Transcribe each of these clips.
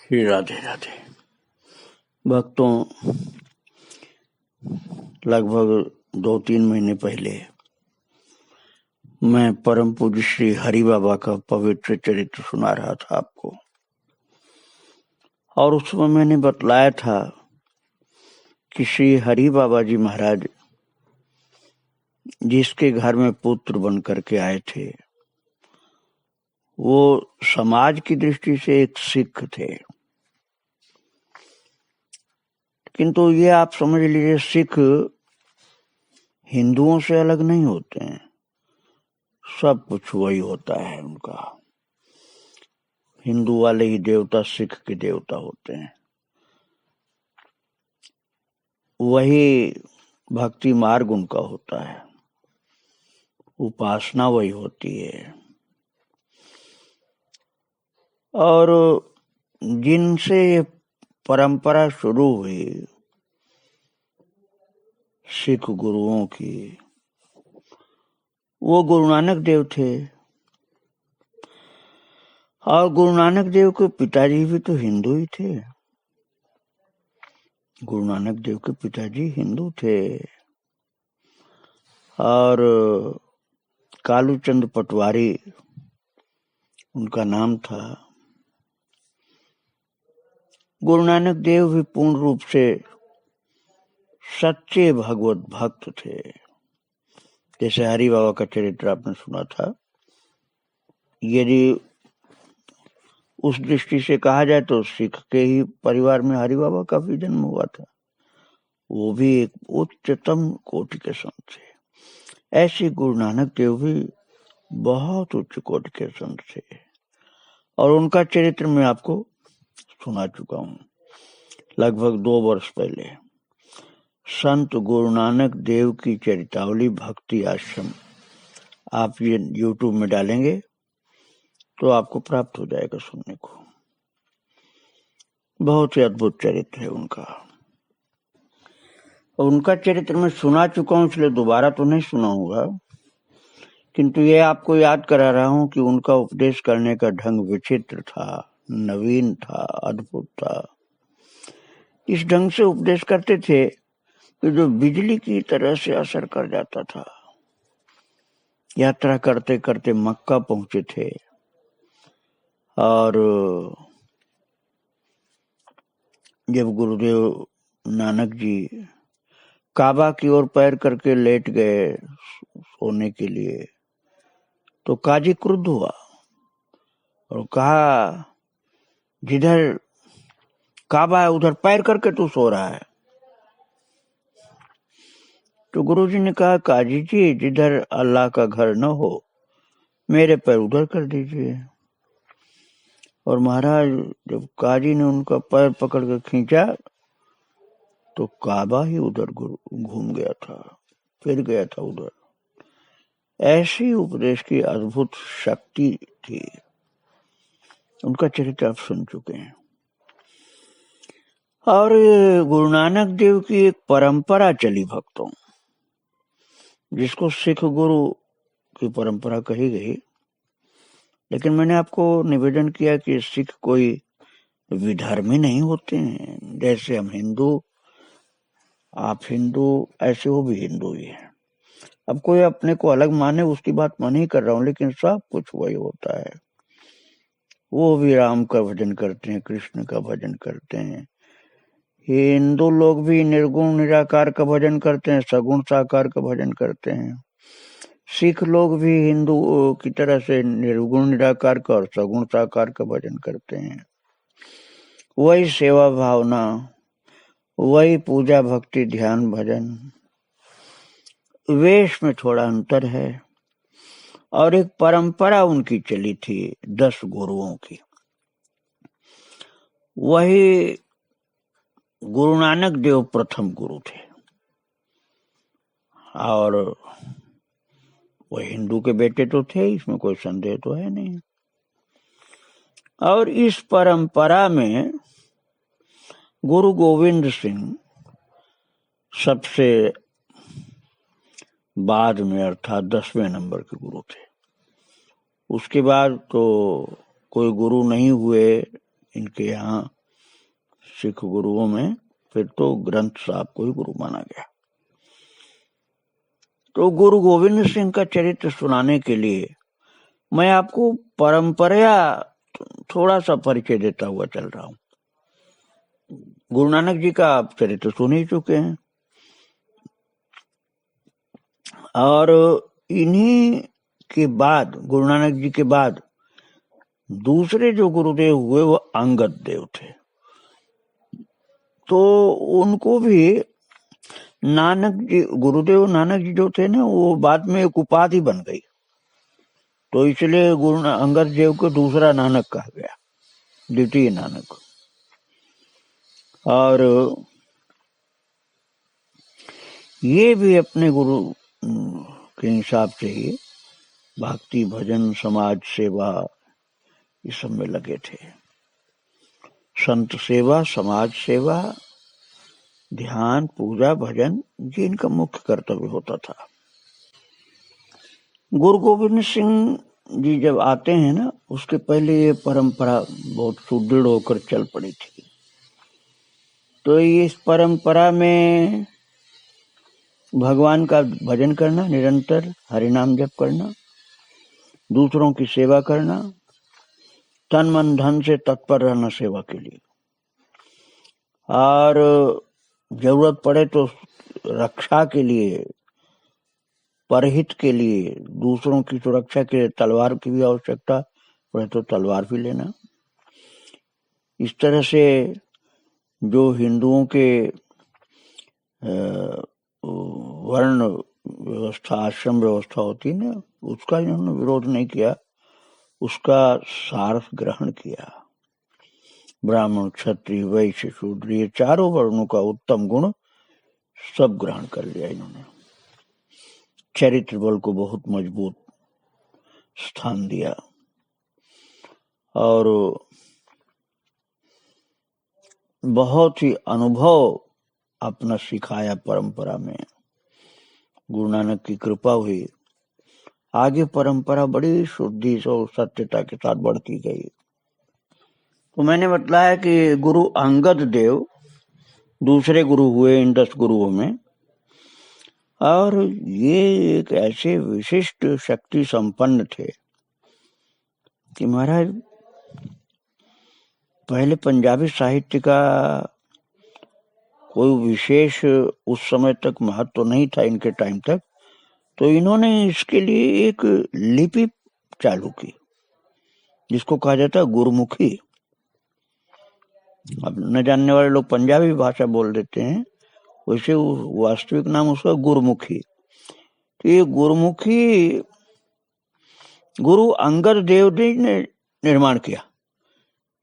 श्री राधे राधे। भक्तों, लगभग 2-3 महीने पहले मैं परम पूज्य श्री हरि बाबा का पवित्र चरित्र सुना रहा था आपको, और उसमें मैंने बतलाया था कि श्री हरि बाबा जी महाराज जिसके घर में पुत्र बन करके आए थे, वो समाज की दृष्टि से एक सिख थे। किंतु ये आप समझ लीजिए, सिख हिंदुओं से अलग नहीं होते हैं, सब कुछ वही होता है उनका। हिंदू वाले ही देवता सिख के देवता होते हैं, वही भक्ति मार्ग उनका होता है, उपासना वही होती है। और जिनसे ये परंपरा शुरू हुई सिख गुरुओं की, वो गुरु नानक देव थे। और गुरु नानक देव के पिताजी भी तो हिंदू ही थे। गुरु नानक देव के पिताजी हिंदू थे। और कालूचंद पटवारी उनका नाम था। गुरु नानक देव भी पूर्ण रूप से सच्चे भगवत भक्त थे। जैसे हरि बाबा का चरित्र आपने सुना था, यदि उस दृष्टि से कहा जाए तो सिख के ही परिवार में हरि बाबा का भी जन्म हुआ था। वो भी एक उच्चतम कोटि के संत थे। ऐसे गुरु नानक देव भी बहुत उच्च कोटि के संत थे, और उनका चरित्र मैं आपको सुना चुका हूँ लगभग 2 वर्ष पहले। संत गुरु नानक देव की चरितावली भक्ति आश्रम, आप ये YouTube में डालेंगे तो आपको प्राप्त हो जाएगा सुनने को। बहुत ही अद्भुत चरित्र है उनका। और उनका चरित्र मैं सुना चुका हूँ, इसलिए दोबारा तो नहीं सुनाऊंगा, किंतु ये आपको याद करा रहा हूँ कि उनका उपदेश करने का ढंग विचित्र था, नवीन था, अद्भुत था। इस ढंग से उपदेश करते थे कि जो बिजली की तरह से असर कर जाता था। यात्रा करते करते मक्का पहुंचे थे, और जब गुरुदेव नानक जी काबा की ओर पैर करके लेट गए सोने के लिए, तो काजी क्रुद्ध हुआ और कहा, जिधर काबा है उधर पैर करके तू सो रहा है। तो गुरुजी ने कहा, काजी जी, जिधर अल्लाह का घर न हो मेरे पैर उधर कर दीजिए। और महाराज जब काजी ने उनका पैर पकड़ कर खींचा तो काबा ही उधर घूम गया था, फिर गया था उधर। ऐसी उपदेश की अद्भुत शक्ति थी। उनका चरित्र आप सुन चुके हैं। और गुरु नानक देव की एक परंपरा चली भक्तों, जिसको सिख गुरु की परंपरा कही गई। लेकिन मैंने आपको निवेदन किया कि सिख कोई विधर्मी नहीं होते हैं। जैसे हम हिंदू, आप हिंदू, ऐसे वो भी हिंदू ही है। अब कोई अपने को अलग माने उसकी बात मैं नहीं कर रहा हूँ, लेकिन सब कुछ वही होता है। वो भी राम का भजन करते हैं, कृष्ण का भजन करते हैं। हिंदू लोग भी निर्गुण निराकार का भजन करते हैं, सगुण साकार का भजन करते हैं। सिख लोग भी हिंदू की तरह से निर्गुण निराकार का और सगुण साकार का भजन करते हैं। वही सेवा भावना, वही पूजा भक्ति ध्यान भजन, वेश में थोड़ा अंतर है। और एक परंपरा उनकी चली थी 10 गुरुओं की। वही गुरु नानक देव प्रथम गुरु थे, और वो हिंदू के बेटे तो थे, इसमें कोई संदेह तो है नहीं। और इस परंपरा में गुरु गोविंद सिंह सबसे बाद में, अर्थात 10वें नंबर के गुरु थे। उसके बाद तो कोई गुरु नहीं हुए इनके यहाँ सिख गुरुओं में फिर तो ग्रंथ साहब को ही गुरु माना गया। तो गुरु गोविंद सिंह का चरित्र सुनाने के लिए मैं आपको परंपरा थोड़ा सा परिचय देता हुआ चल रहा हूं। गुरु नानक जी का आप चरित्र सुन ही चुके हैं, और इन्हीं के बाद, गुरु नानक जी के बाद दूसरे जो गुरुदेव हुए वो अंगद देव थे। तो उनको भी नानक जी, गुरुदेव नानक जी जो थे ना, वो बाद में एक उपाधि बन गई, तो इसलिए गुरु अंगद देव को दूसरा नानक कहा गया, द्वितीय नानक। और ये भी अपने गुरु के हिसाब से ही भक्ति, भजन, समाज सेवा, इस सब में लगे थे। संत सेवा, समाज सेवा, ध्यान, पूजा, भजन, ये इनका मुख्य कर्तव्य होता था। गुरु गोविंद सिंह जी जब आते हैं ना, उसके पहले ये परंपरा बहुत सुदृढ़ होकर चल पड़ी थी। तो इस परंपरा में भगवान का भजन करना, निरंतर हरिनाम जप करना, दूसरों की सेवा करना, तन मन धन से तत्पर रहना सेवा के लिए, और जरूरत पड़े तो रक्षा के लिए, परहित के लिए, दूसरों की सुरक्षा के लिए तलवार की भी आवश्यकता पड़े तो तलवार भी लेना। इस तरह से जो हिंदुओं के वर्ण व्यवस्था, आश्रम व्यवस्था होती है ना, उसका इन्होंने विरोध नहीं किया, उसका सार ग्रहण किया। ब्राह्मण, क्षत्रिय, वैश्य, शूद्र, ये चारों वर्णों का उत्तम गुण सब ग्रहण कर लिया इन्होंने। चरित्र बल को बहुत मजबूत स्थान दिया, और बहुत ही अनुभव अपना सिखाया परंपरा में। गुरु नानक की कृपा हुई, आगे परंपरा बड़ी शुद्धि और सत्यता के साथ बढ़ती गई। तो मैंने बताया कि गुरु अंगद देव दूसरे गुरु हुए इन 10 गुरुओं में, और ये एक ऐसे विशिष्ट शक्ति संपन्न थे कि महाराज पहले पंजाबी साहित्य का कोई विशेष उस समय तक महत्व तो नहीं था इनके टाइम तक, तो इन्होंने इसके लिए एक लिपि चालू की जिसको कहा जाता है गुरुमुखी। अब न जानने वाले लोग पंजाबी भाषा बोल देते हैं, वैसे वास्तविक नाम उसका गुरुमुखी। तो ये गुरुमुखी गुरु अंगद देव जी ने निर्माण किया,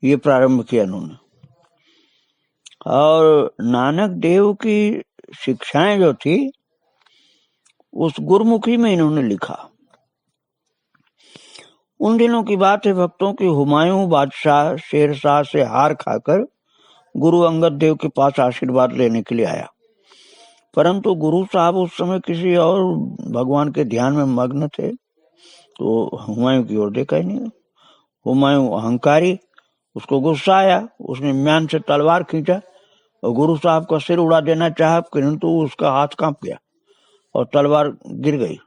ये प्रारंभ किया उन्होंने। और नानक देव की शिक्षाएं जो थी उस गुरुमुखी में इन्होंने लिखा। उन दिनों की बात है, भक्तों की हुमायूं बादशाह शेरशाह से हार खाकर गुरु अंगद देव के पास आशीर्वाद लेने के लिए आया, परंतु गुरु साहब उस समय किसी और भगवान के ध्यान में मग्न थे, तो हुमायूं की ओर देखा ही नहीं। हुमायूं अहंकारी, उसको गुस्सा आया, उसने म्यान से तलवार खींचा और गुरु साहब का सिर उड़ा देना चाहा, किंतु उसका हाथ कांप गया और तलवार गिर गई।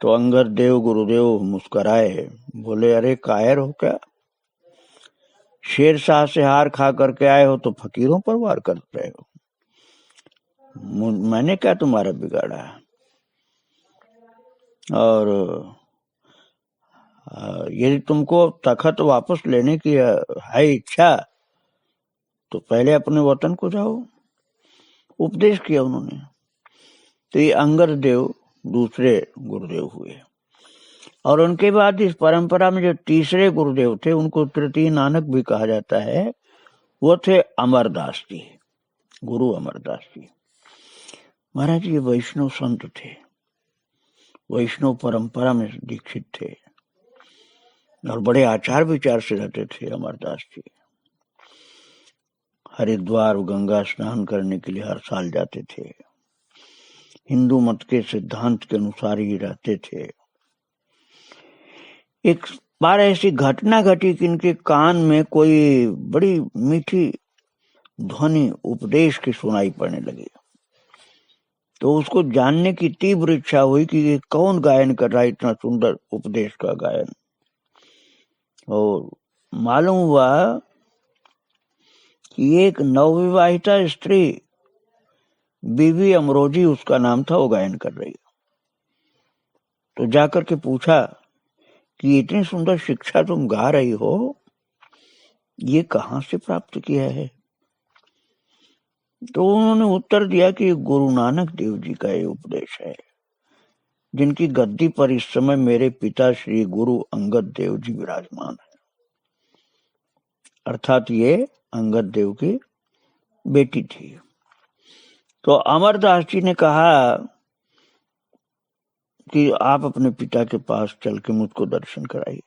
तो अंगद देव गुरुदेव मुस्कुराए, बोले अरे कायर हो क्या, शेरशाह से हार खा करके आए हो तो फकीरों पर वार कर रहे हो, मैंने क्या तुम्हारा बिगाड़ा है। और यदि तुमको तखत वापस लेने की है इच्छा तो पहले अपने वतन को जाओ, उपदेश किया उन्होंने। तो ये अंगद देव दूसरे गुरुदेव हुए, और उनके बाद इस परंपरा में जो तीसरे गुरुदेव थे उनको तृतीय नानक भी कहा जाता है, वो थे अमरदास जी, गुरु अमरदास जी। महाराज ये वैष्णव संत थे, वैष्णव परंपरा में दीक्षित थे और बड़े आचार विचार से रहते थे अमरदास जी। हरिद्वार गंगा स्नान करने के लिए हर साल जाते थे, हिंदू मत के सिद्धांत के अनुसार ही रहते थे। एक बार ऐसी घटना घटी कि इनके कान में कोई बड़ी मीठी ध्वनि उपदेश की सुनाई पड़ने लगी। तो उसको जानने की तीव्र इच्छा हुई कि ये कौन गायन कर रहा है इतना सुंदर उपदेश का गायन। और मालूम हुआ कि एक नवविवाहिता स्त्री, बीवी अमरोजी उसका नाम था, वो गायन कर रही। तो जाकर के पूछा कि इतनी सुंदर शिक्षा तुम गा रही हो, ये कहाँ से प्राप्त किया है? तो उन्होंने उत्तर दिया कि गुरु नानक देव जी का ये उपदेश है, जिनकी गद्दी पर इस समय मेरे पिता श्री गुरु अंगद देव जी विराजमान है। अर्थात ये अंगद देव की बेटी थी। तो अमरदास जी ने कहा कि आप अपने पिता के पास चल के मुझको दर्शन कराइए।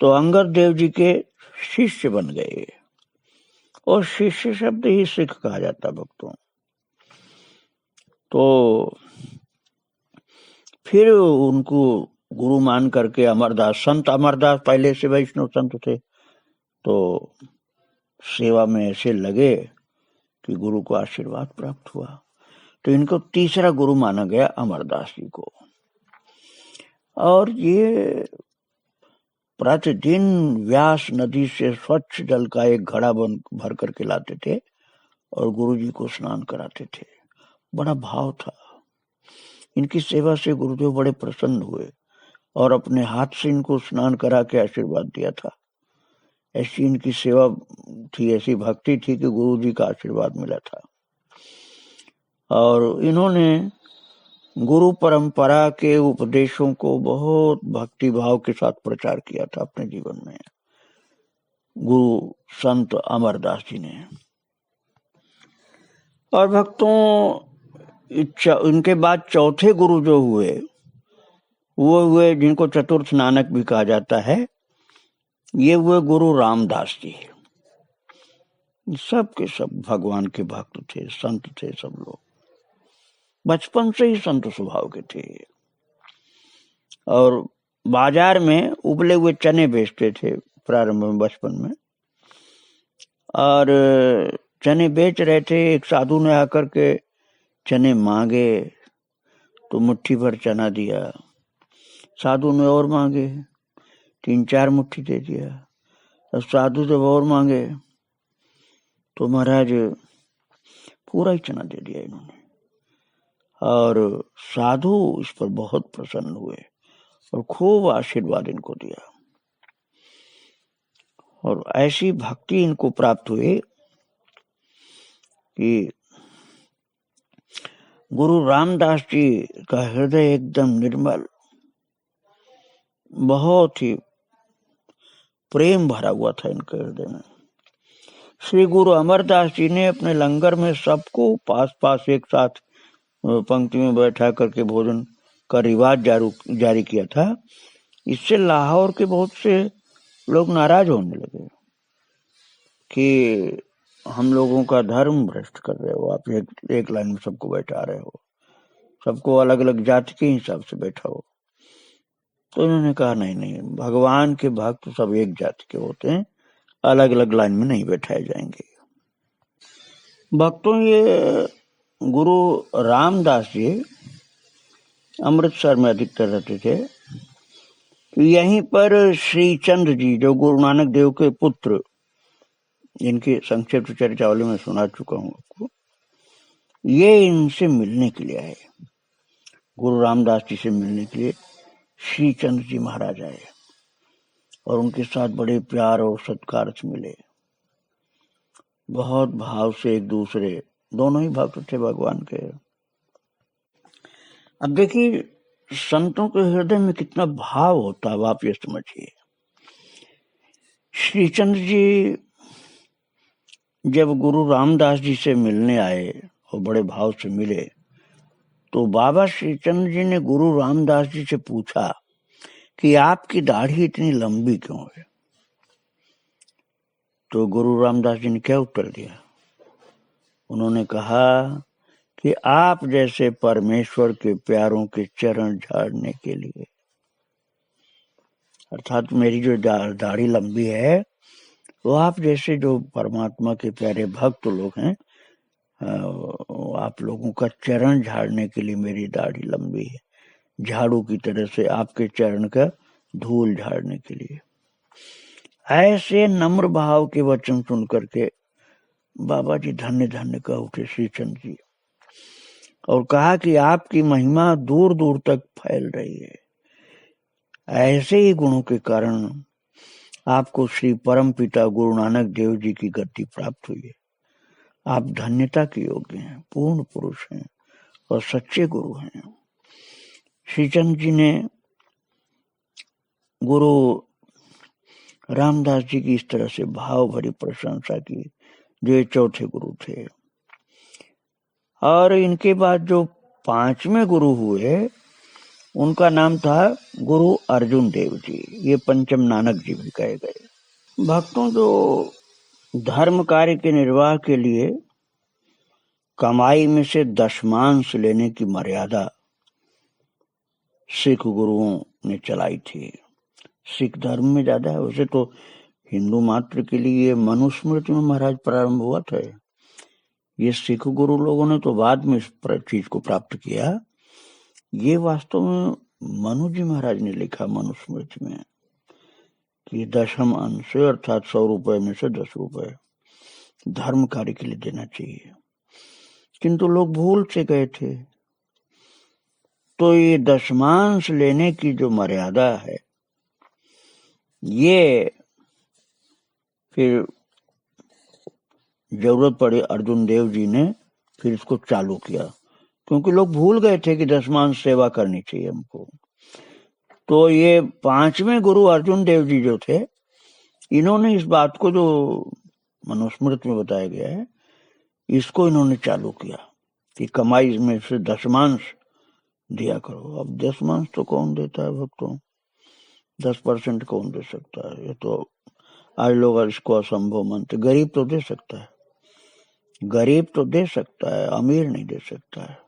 तो अंगद देव जी के शिष्य बन गए, और शिष्य शब्द ही सिख कहा जाता भक्तों। तो फिर उनको गुरु मान करके अमरदास, संत अमरदास पहले से वैष्णव संत थे, तो सेवा में ऐसे लगे कि गुरु को आशीर्वाद प्राप्त हुआ। तो इनको तीसरा गुरु माना गया अमरदास जी को। और ये प्रतिदिन व्यास नदी से स्वच्छ जल का एक घड़ा भर करके लाते थे और गुरु जी को स्नान कराते थे। बड़ा भाव था। इनकी सेवा से गुरुदेव बड़े प्रसन्न हुए और अपने हाथ से इनको स्नान करा के आशीर्वाद दिया था। ऐसी इनकी सेवा थी, ऐसी भक्ति थी कि गुरु जी का आशीर्वाद मिला था। और इन्होंने गुरु परंपरा के उपदेशों को बहुत भक्ति भाव के साथ प्रचार किया था अपने जीवन में, गुरु संत अमरदास जी ने। और भक्तों, इनके बाद चौथे गुरु जो हुए, वो हुए जिनको चतुर्थ नानक भी कहा जाता है। ये हुए गुरु रामदास जी। सब के सब भगवान के भक्त थे, संत थे। सब लोग बचपन से ही संत स्वभाव के थे और बाजार में उबले हुए चने बेचते थे प्रारंभ में, बचपन में। और चने बेच रहे थे, एक साधु ने आकर के चने मांगे तो मुट्ठी भर चना दिया। साधु ने और मांगे, 3-4 मुट्ठी दे दिया। और साधु जब और मांगे तो महाराज पूरा ही चना दे दिया इन्होंने। और साधु इस पर बहुत प्रसन्न हुए और खूब आशीर्वाद इनको दिया। और ऐसी भक्ति इनको प्राप्त हुई कि गुरु रामदास जी का हृदय एकदम निर्मल, बहुत ही प्रेम भरा हुआ था इनके हृदय में। श्री गुरु अमरदास जी ने अपने लंगर में सबको पास पास एक साथ पंक्ति में बैठा करके भोजन का रिवाज जारी किया था। इससे लाहौर के बहुत से लोग नाराज होने लगे कि हम लोगों का धर्म भ्रष्ट कर रहे हो, आप एक लाइन में सबको बैठा रहे हो, सबको अलग अलग जाति के हिसाब से बैठा हो। तो उन्होंने कहा नहीं, भगवान के भक्त सब एक जाति के होते हैं, अलग अलग लाइन में नहीं बैठाए जाएंगे। भक्तों, ये गुरु रामदास जी अमृतसर में अधिकतर रहते थे। यहीं पर श्री चंद्र जी, जो गुरु नानक देव के पुत्र, इनकी संक्षिप्त चर्चावली में सुना चुका हूं आपको, ये इनसे मिलने के लिए आए। गुरु रामदास जी से मिलने के लिए श्री चंद्र जी महाराज आए और उनके साथ बड़े प्यार और सत्कार से मिले। बहुत भाव से एक दूसरे, दोनों ही भक्त थे भगवान के। अब देखिए संतों के हृदय में कितना भाव होता है, आप ये समझिए। श्री चंद्र जी जब गुरु रामदास जी से मिलने आए और बड़े भाव से मिले, तो बाबा श्री चंद्र जी ने गुरु रामदास जी से पूछा कि आपकी दाढ़ी इतनी लंबी क्यों है? तो गुरु रामदास जी ने क्या उत्तर दिया? उन्होंने कहा कि आप जैसे परमेश्वर के प्यारों के चरण झाड़ने के लिए अर्थात मेरी जो दाढ़ी लंबी है वो आप जैसे जो परमात्मा के प्यारे भक्त लोग हैं, आप लोगों का चरण झाड़ने के लिए मेरी दाढ़ी लंबी है, झाड़ू की तरह से आपके चरण का धूल झाड़ने के लिए। ऐसे नम्र भाव के वचन सुन करके बाबा जी धन्य धन्य कह उठे श्रीचंद जी, और कहा कि आपकी महिमा दूर दूर तक फैल रही है। ऐसे ही गुणों के कारण आपको श्री परम पिता गुरु नानक देव जी की गद्दी प्राप्त हुई है। आप धन्यता के योग्य हैं, पूर्ण पुरुष हैं और सच्चे गुरु हैं। श्रीचंद जी ने गुरु रामदास जी की इस तरह से भाव भरी प्रशंसा की, जो ये चौथे गुरु थे। और इनके बाद जो पांचवें गुरु हुए उनका नाम था गुरु अर्जुन देव जी। ये पंचम नानक जी भी कहे गए। भक्तों, जो धर्म कार्य के निर्वाह के लिए कमाई में से दशमांश लेने की मर्यादा सिख गुरुओं ने चलाई थी। सिख धर्म में ज्यादा है, वैसे तो हिंदू मात्र के लिए मनुस्मृति में महाराज प्रारंभ हुआ था। ये सिख गुरु लोगों ने तो बाद में इस चीज को प्राप्त किया। ये वास्तव में मनु जी महाराज ने लिखा मनुस्मृति में कि दशम अंश अर्थात 100 रुपए में से 10 रुपए धर्म कार्य के लिए देना चाहिए, किंतु लोग भूल से गए थे। तो ये दशमांश लेने की जो मर्यादा है, ये फिर जरूरत पड़ी अर्जुन देव जी ने फिर इसको चालू किया, क्योंकि लोग भूल गए थे कि दशमांश सेवा करनी चाहिए हमको। तो ये पांचवें गुरु अर्जुन देव जी जो थे, इन्होंने इस बात को जो मनुस्मृति में बताया गया है, इसको इन्होंने चालू किया कि कमाई में से दशमांश दिया करो। अब दशमांश तो कौन देता है भक्तों? 10% कौन दे सकता है? ये तो आज लोग इसको असंभव मानते। गरीब तो दे सकता है, गरीब तो दे सकता है, अमीर नहीं दे सकता है।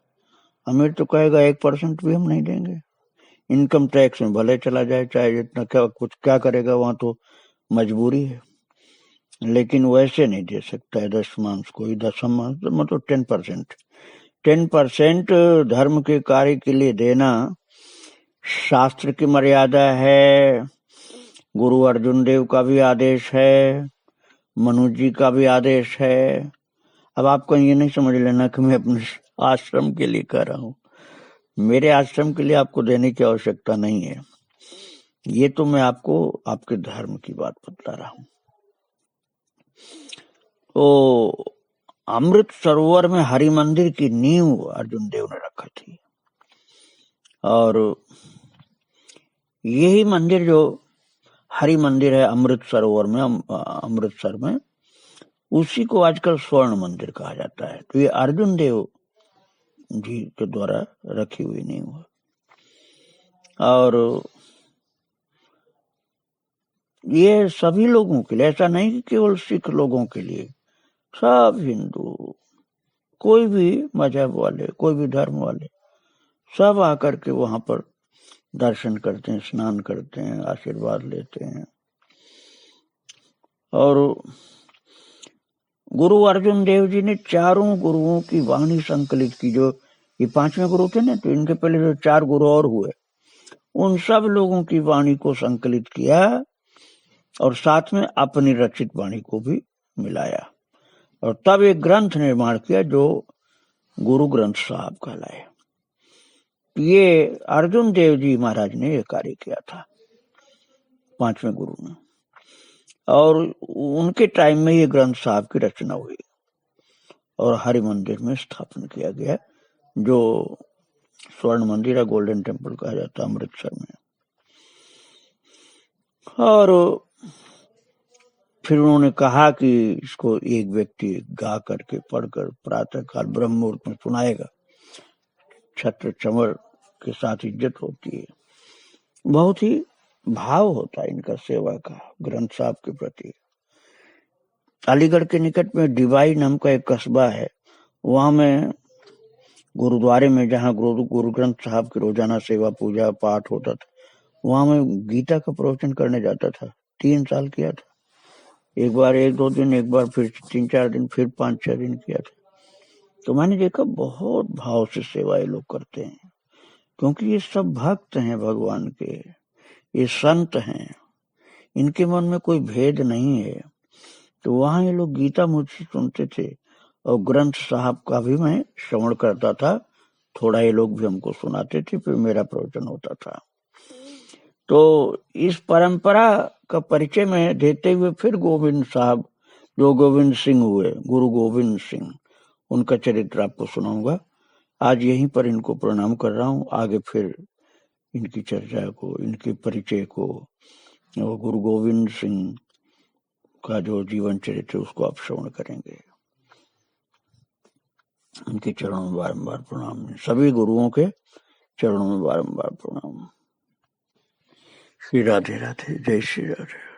अमीर तो कहेगा 1% भी हम नहीं देंगे, इनकम टैक्स में भले चला जाए, चाहे जितना क्या करेगा, वहां तो मजबूरी है। लेकिन वैसे नहीं दे सकता है दशमांश कोई। दशमांश मतलब 10% धर्म के कार्य के लिए देना शास्त्र की मर्यादा है। गुरु अर्जुन देव का भी आदेश है, मनु जी का भी आदेश है। अब आप कहीं ये नहीं समझ लेना कि मैं अपने आश्रम के लिए कर रहा हूं। मेरे आश्रम के लिए आपको देने की आवश्यकता नहीं है। ये तो मैं आपको आपके धर्म की बात बतला रहा हूं। तो अमृत सरोवर में हरि मंदिर की नींव अर्जुन देव ने रखा थी, और यही मंदिर जो हरि मंदिर है अमृत सरोवर में, अमृतसर में, उसी को आजकल स्वर्ण मंदिर कहा जाता है। तो ये अर्जुन देव जी के द्वारा रखी हुई नींव है। और ये सभी लोगों के लिए, ऐसा नहीं कि केवल सिख लोगों के लिए, सब हिंदू, कोई भी मजहब वाले, कोई भी धर्म वाले, सब आकर के वहां पर दर्शन करते हैं, स्नान करते हैं, आशीर्वाद लेते हैं। और गुरु अर्जुन देव जी ने चारों गुरुओं की वाणी संकलित की। जो ये पांचवें गुरु थे ना, तो इनके पहले जो 4 गुरु और हुए, उन सब लोगों की वाणी को संकलित किया और साथ में अपनी रचित वाणी को भी मिलाया, और तब एक ग्रंथ निर्माण किया जो गुरु ग्रंथ साहब कहलाए। ये अर्जुन देव जी महाराज ने यह कार्य किया था, पांचवें गुरु ने, और उनके टाइम में ये ग्रंथ साहब की रचना हुई और हरि मंदिर में स्थापन किया गया, जो स्वर्ण मंदिर है, गोल्डन टेम्पल कहा जाता है अमृतसर में। और फिर उन्होंने कहा कि इसको एक व्यक्ति गा करके पढ़कर प्रातः काल ब्रह्म मुहूर्त में सुनाएगा, छत्र चमर के साथ इज्जत होती है। बहुत ही भाव होता है इनका सेवा का ग्रंथ साहब के प्रति। अलीगढ़ के निकट में डिवाई नाम का एक कस्बा है, वहां में गुरुद्वारे में, जहां गुरु ग्रंथ साहब की रोजाना सेवा पूजा पाठ होता था, वहां मैं गीता का प्रवचन करने जाता था, 3 साल किया था। एक बार 1-2 दिन, एक बार फिर 3-4 दिन, फिर 5-6 दिन किया था। तो मैंने देखा बहुत भाव से सेवा ये लोग करते हैं, क्योंकि ये सब भक्त हैं भगवान के, ये संत हैं, इनके मन में कोई भेद नहीं है। तो वहां ये लोग गीता मुझसे सुनते थे और ग्रंथ साहब का भी मैं श्रवण करता था, थोड़ा ये लोग भी हमको सुनाते थे, फिर मेरा प्रवचन होता था। तो इस परंपरा का परिचय में देते हुए फिर गोविंद साहब, जो गोविंद सिंह हुए, गुरु गोविंद सिंह, उनका चरित्र आपको सुनाऊंगा। आज यहीं पर इनको प्रणाम कर रहा हूं, आगे फिर इनकी चर्चा को, इनके परिचय को, और गुरु गोविंद सिंह का जो जीवन चरित्र उसको आप श्रवण करेंगे। उनके चरणों में बारंबार प्रणाम, सभी गुरुओं के चरणों में बारंबार प्रणाम। श्री राधे राधे, जय श्री राधे।